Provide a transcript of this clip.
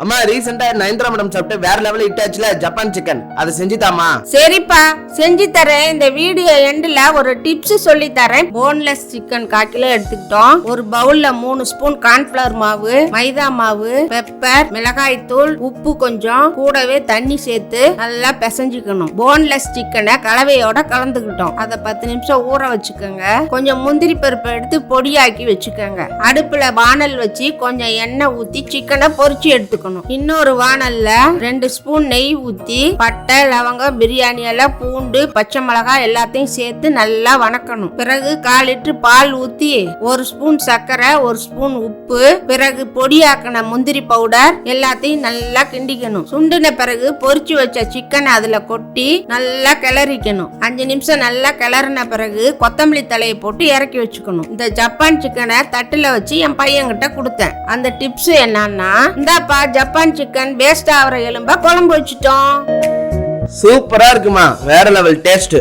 அம்மா ரீசெண்டா நயன்தாரா மேடம் சாப்பிட்டு வேற லெவல் ஹிட் ஆச்சுல ஜப்பான் சிக்கன் அதை செஞ்சுதாமா? சரிப்பா செஞ்சு தரேன். இந்த வீடியோ எண்ட்ல ஒரு டிப்ஸ் சொல்லி தரேன். போன்லெஸ் சிக்கன் 1/4 கிலோ எடுத்துக்கிட்டோம். ஒரு பவுல்ல 3 ஸ்பூன் கார்ன்ஃபிளவர் மாவு, மைதா மாவு, பெப்பர், மிளகாய் தூள், உப்பு கொஞ்சம், கூடவே தண்ணி சேர்த்து நல்லா பிசைஞ்சுக்கணும். போன்லெஸ் சிக்கனை கலவையோட கலந்துக்கிட்டோம். அதை 10 நிமிஷம் ஊற வச்சுக்கோங்க. கொஞ்சம் முந்திரி பருப்பை எடுத்து பொடியாக்கி வச்சுக்கோங்க. அடுப்புல வானல் வச்சு கொஞ்சம் எண்ணெய் ஊத்தி சிக்கனை பொரிச்சு எடுத்துக்கணும். இன்னொரு வானல்ல 2 ஸ்பூன் நெய் ஊத்தி பட்டை, லவங்கம், பிரியாணி இலை, பூண்டு, பச்சை மிளகாய் எல்லாத்தையும் சேர்த்து நல்லா வணக்கணும். பிறகு 1/4 லிட்டர் பால் ஊத்தி 1 ஸ்பூன் சர்க்கரை, 1 ஸ்பூன் உப்பு, பிறகு பொடியாக்கின முந்திரி பவுடர் எல்லாத்தையும் நல்லா கிண்டிக்கணும். சுண்டின பிறகு பொரிச்சு வச்ச சிக்கன் அதுல கொட்டி நல்லா கிளறிக்கணும். 5 நிமிஷம் நல்லா கிளறின பிறகு கொத்தமல்லி தலையை போட்டு இறக்கி வச்சுக்கணும். இந்த ஜப்பான் சிக்கனை தட்டுல வச்சு என் பையன்கிட்ட கொடுத்தேன். அந்த டிப்ஸ் என்னன்னா, இந்தாப்பா ஜப்பான் சிக்கன் வேஸ்ட் ஆகிற எலும்ப குழம்பு வச்சுட்டோம். சூப்பரா இருக்குமா, வேற லெவல் டேஸ்ட்.